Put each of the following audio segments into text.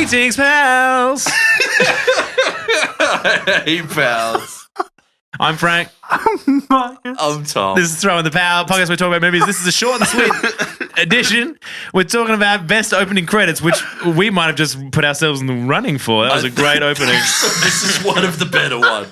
Greetings, pals. Hey, pals. I'm Frank. I'm Tom. This is Throw in the Power podcast. We're talking about movies. This is a short and sweet edition. We're talking about best opening credits, which we might have just put ourselves in the running for. That was a great opening. This is one of the better ones.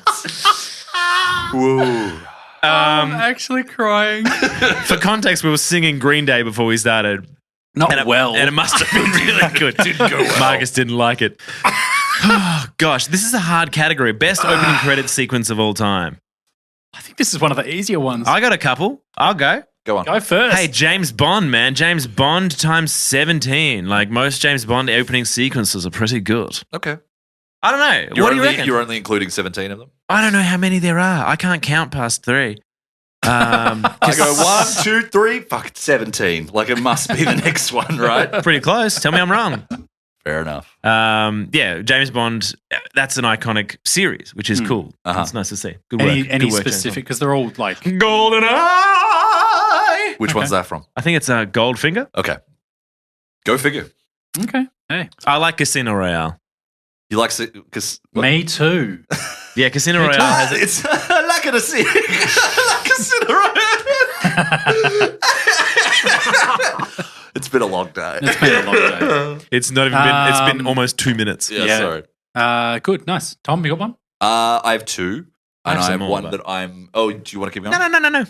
Whoa. I'm actually crying. For context, we were singing Green Day before we started. Not And well. it must have been really good. Didn't go well. Marcus didn't like it. Oh, gosh, this is a hard category. Best opening credit sequence of all time. I think this is one of the easier ones. I got a couple. I'll go. Go on. Go first. Hey, James Bond, man. James Bond times 17. Like, most James Bond opening sequences are pretty good. Okay. I don't know. What do you reckon? You're only including 17 of them? I don't know how many there are. I can't count past 3. I go 1, 2, 3, fuck, 17. Like it must be the next one, right? Pretty close. Tell me I'm wrong. Fair enough. Yeah, James Bond, that's an iconic series, which is cool. It's nice to see. Good work. Any Good work, specific? Because they're all like. Golden Eye! Which one's that from? I think it's Goldfinger. Okay. Go figure. Okay. Hey. I like Casino Royale. You like it because Me too. Yeah, Casino Royale has it. it's I like it to see. I like Casino Royale. It's been a long day. It's been a long day. It's not even been, it's been almost 2 minutes. Yeah, sorry. Good. Nice. Tom, you got one? I have 2. And I have some one more, that I'm. Oh, do you want to keep going? No.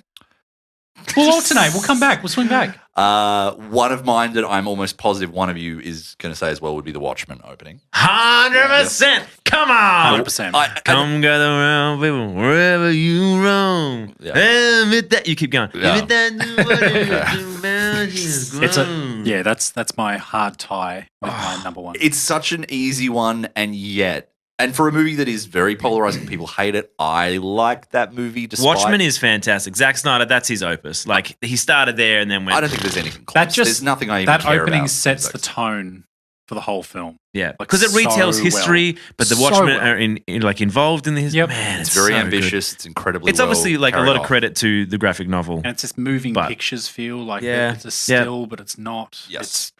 We'll alternate. We'll come back. We'll swing back. One of mine that I'm almost positive one of you is going to say as well would be the Watchmen opening. 100%. Come on. 100%. Come gather around, people, wherever you roam. Yeah. Admit that. You keep going. Yeah. Admit that nobody is grown. That's my hard tie with my number one. It's such an easy one, and yet, and for a movie that is very polarizing, people hate it. I like that movie. Despite Watchmen is fantastic. Zack Snyder, that's his opus. Like, he started there and then went. I don't think there's anything close. That just there's nothing I even that care opening about. sets the tone for the whole film. Yeah, like, because it retells so history, well. but the So Watchmen well. are like involved in the history. Yep. Man, It's very so ambitious. good. It's incredibly. It's obviously well like a carried lot of off. credit to the graphic novel. And it's this moving But- pictures feel like Yeah. it's a still, but it's not. Yes. It's,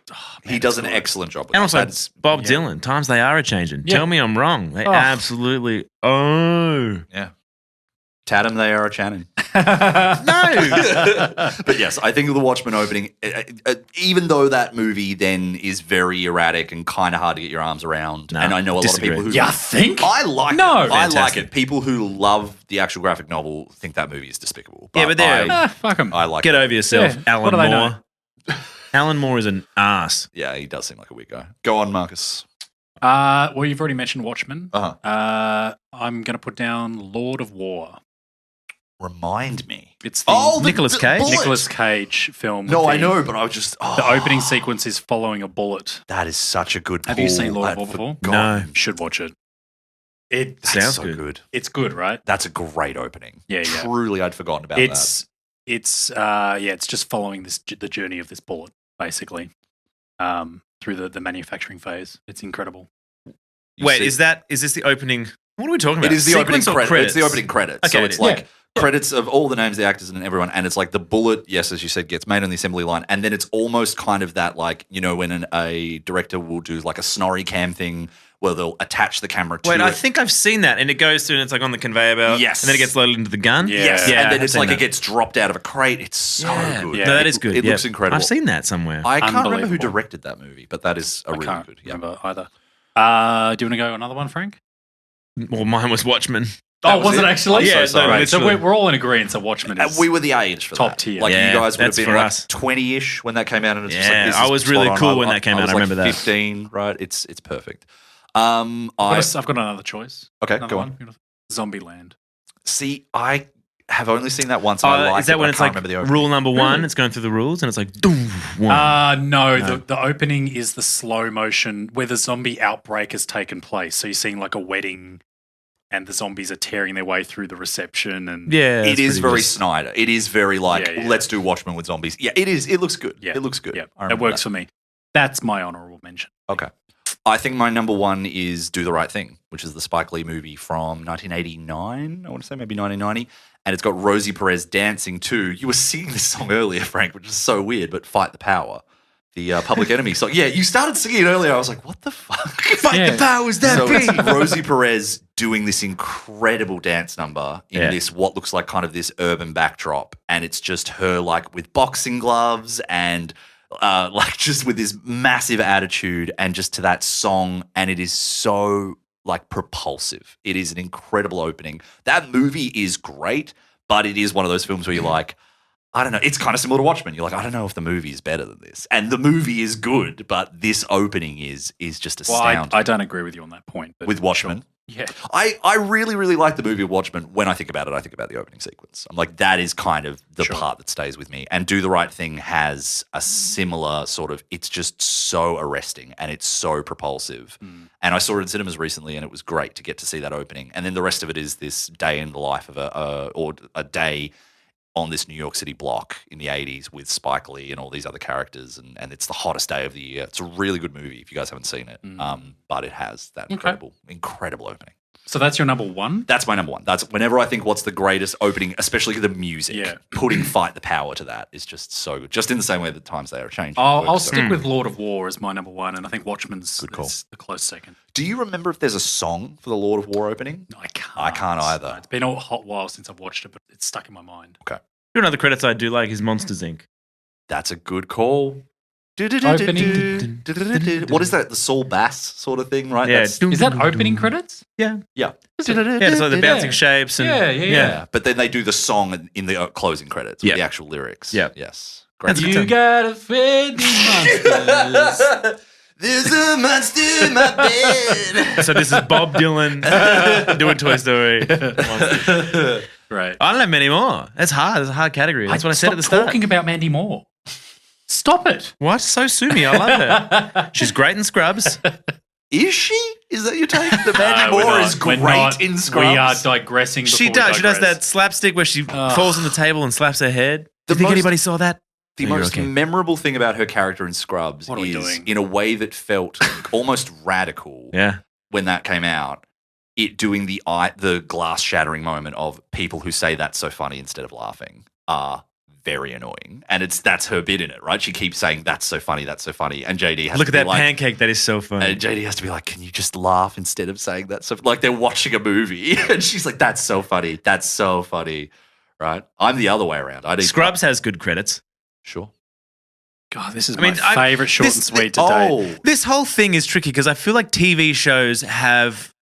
He does an excellent job with And that. also That's- Bob Dylan. Times they are a changing. Yeah. Tell me I'm wrong. They Oh. absolutely. Oh yeah. Tatum, they are a Channing. no! But yes, I think the Watchmen opening, even though that movie then is very erratic and kind of hard to get your arms around, No, and I know a disagree. lot of people who You think? I like No. it. I like Fantastic. it. People who love the actual graphic novel think that movie is despicable. Yeah, but they're- Fuck them. I like Get it. over yourself, Yeah, Alan what do they Moore. Alan Moore is an ass. Yeah, he does seem like a weird guy. Go on, Marcus. Well, you've already mentioned Watchmen. Uh-huh. I'm going to put down Lord of War. Remind me. It's the Nicolas Cage? bullet. Nicolas Cage film. No, with I the- know, but I was just The opening sequence is following a bullet. That is such a good. Have you pull. seen Lord of I'd War before? forgotten. No. You should watch it. That's Sounds so good. good. It's good, right? That's a great opening. Yeah. Truly, I'd forgotten about It's just following the journey of this bullet, basically, through the manufacturing phase. It's incredible. that. Wait, is this the opening? What are we talking about? It is the opening Sequence or credits. It's the opening credits. Okay, So it it's is. like credits of all the names, the actors, and everyone. And it's like the bullet, yes, as you said, gets made on the assembly line. And then it's almost kind of that, like, you know, when a director will do like a snorri cam thing where they'll attach the camera to Wait, it. I think I've seen that, and it goes through, and it's like on the conveyor belt. Yes. And then it gets loaded into the gun. Yeah. Yes, Yeah, and then I've it's seen like that. it gets dropped out of a crate. It's so good. Yeah. No, that is good. It Yeah. looks incredible. I've seen that somewhere. I can't remember who Unbelievable. directed that movie, but that is a I really can't good. Yeah. remember either. Do you want to go another one, Frank? Well, mine was Watchmen. Oh, was was it it? actually? I'm so Yeah, sorry. Right, so literally. we're all in agreement. So Watchmen is We were the age for top that. tier. Like Yeah, you guys would have that's been for like us. 20-ish when that came out, and it's just Yeah, like this I is was spot really on. cool when that came out. was I remember like that. 15, right? It's perfect. I've got another choice. Okay, Another go one. on. Zombieland. See, I have only seen that once. And I like is that it, when but it's I like can't remember the opening. rule number one? It's going through the rules, and it's like, doom, one. No. The opening is the slow motion where the zombie outbreak has taken place. So you're seeing like a wedding, and the zombies are tearing their way through the reception. And Yeah, It is that's very pretty Snyder. It is very like, Yeah. let's do Watchmen with zombies. Yeah, it is. It looks good. Yeah. It looks good. yeah, I it remember works that. for me. That's my honorable mention. Okay. I think my number one is Do the Right Thing, which is the Spike Lee movie from 1989. I want to say maybe 1990. And it's got Rosie Perez dancing too. You were singing this song earlier, Frank, which is so weird, but Fight the Power. the Public Enemy song. Yeah, you started singing it earlier. I was like, what the fuck? Yeah. the powers that So be. it's Rosie Perez doing this incredible dance number in this what looks like kind of this urban backdrop, and it's just her like with boxing gloves and like just with this massive attitude and just to that song, and it is so like propulsive. It is an incredible opening. That movie is great, but it is one of those films where you're like, I don't know. It's kind of similar to Watchmen. You're like, I don't know if the movie is better than this. And the movie is good, but this opening is just astounding. I don't agree with you on that point. But with Watchmen. Yeah. I really, really like the movie Watchmen. When I think about it, I think about the opening sequence. I'm like, that is kind of the part that stays with me. And Do the Right Thing has a similar sort of, it's just so arresting and it's so propulsive. And I saw it in cinemas recently and it was great to get to see that opening. And then the rest of it is this day in the life of a day on this New York City block in the 80s with Spike Lee and all these other characters, and it's the hottest day of the year. It's a really good movie if you guys haven't seen it, but it has that incredible opening. So that's your number one? That's my number one. That's whenever I think what's the greatest opening, especially the music, putting Fight the Power to that is just so good. Just in the same way that times they are changing. I'll stick with Lord of War as my number one, and I think Watchmen's Good call. is a close second. Do you remember if there's a song for the Lord of War opening? No, I can't. I can't either. It's been a hot while since I've watched it, but it's stuck in my mind. Okay. One of the credits I do like is Monsters, Inc. That's a good call. Opening. What is that? The Saul Bass sort of thing, right? Yeah. Is that opening credits? Yeah. Yeah. Yeah, it's like the bouncing shapes. And, Yeah. But then they do the song in the closing credits with the actual lyrics. Yeah. Yes. Great. That's a good You time. gotta feed me monsters. There's a monster in my bed. So this is Bob Dylan doing Toy Story. Right. I don't have many more. That's hard. It's a hard category. That's what I said at the start. Talking about Mandy Moore. Stop it. What? So sue me. I love her. She's great in Scrubs. Is she? Is that your take? The Mandy we're Moore not. is We're not. great in Scrubs. We are digressing. She before we does. She does digress. that slapstick where she falls on the table and slaps her head. Do The you think most- anybody saw that? The No, you're most okay. memorable thing about her character in Scrubs What are we is doing? in a way that felt almost radical Yeah. when that came out, it doing the glass shattering moment of people who say that's so funny instead of laughing are very annoying. And that's her bit in it, right? She keeps saying that's so funny, and JD has Look to at be that like, pancake. That is so funny. and JD has to be like, can you just laugh instead of saying that? So like they're watching a movie and she's like, that's so funny, right? I'm the other way around. Scrubs has good credits. Sure. God, this is I mean, my favorite short and sweet to date. This whole thing is tricky because I feel like TV shows have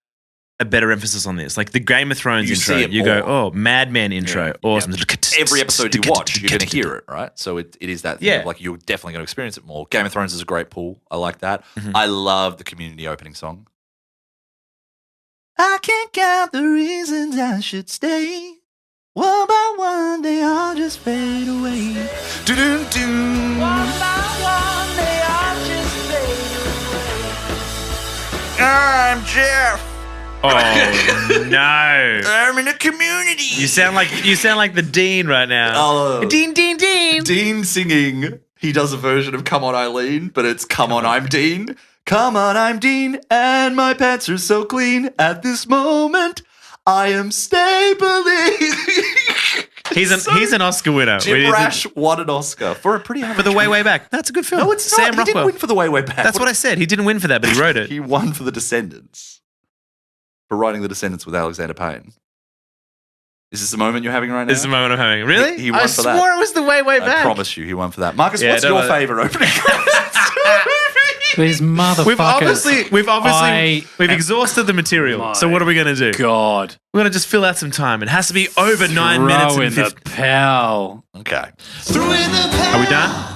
a better emphasis on this. Like the Game of Thrones You intro, see it you go, more. oh, Mad Men intro, awesome. Every episode you watch, you're going to hear it, right? So it is that thing Yeah. of like you're definitely going to experience it more. Game of Thrones is a great pool. I like that. I love the Community opening song. I can't count the reasons I should stay. One by one, they all just fade away. Do-do-do. One by one, they all just fade away. I'm Jeff. Oh no! I'm in a community. You sound like the Dean right now. Oh. Dean. Dean singing. He does a version of Come On Eileen, but it's Come On I'm Dean. Come on, I'm Dean, and my pants are so clean. At this moment, I am stabling. He's an Oscar winner. Jim Rash won an Oscar for a pretty average for the Way Back. That's a good film. No, it's not. Sam He Rockwell. didn't win for the Way Back. That's what I said. He didn't win for that, but he wrote it. He won for The Descendants. For writing The Descendants with Alexander Payne. Is this the moment you're having right now? This is the moment I'm having. Really? He won I for that. swore it was the Way Back. I promise you, he won for that. Marcus, Yeah, what's don't your let it- favourite opening? These motherfuckers. We've obviously exhausted the material. My So what are we going to do? God. We're going to just fill out some time. It has to be over 9 minutes Throw and in 50. the pal. Okay. Are we done?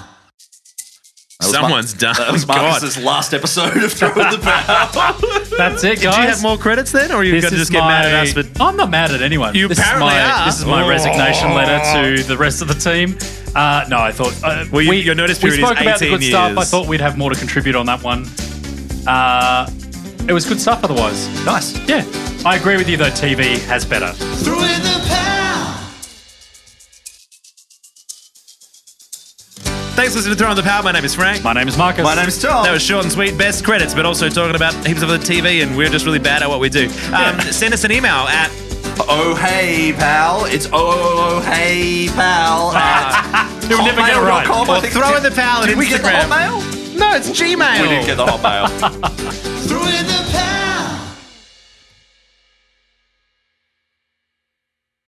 Someone's done. That was God. Marcus's last episode of Throw in the Power. That's it, guys. Do you have more credits then, or are you This going to is just get mad at us? But I'm not mad at anyone. You apparently are. This is my Oh. resignation letter to the rest of the team. No, I thought... Well, your notice period we spoke is about the 18 good stuff. I years. thought we'd have more to contribute on that one. It was good stuff otherwise. Nice. Yeah. I agree with you, though. TV has better. thanks for listening to Throw on the Power. My name is Frank. My name is Marcus. My name's Tom. That was short and sweet, best credits, but also talking about heaps of the TV, and we're just really bad at what we do. Send us an email at Oh hey pal, it's oh hey pal at You'll never get it right. hotmail.com. I or think- throw in the pal at Did we get the Instagram. Hotmail? No, it's Gmail. We didn't get the Hotmail. Threw in the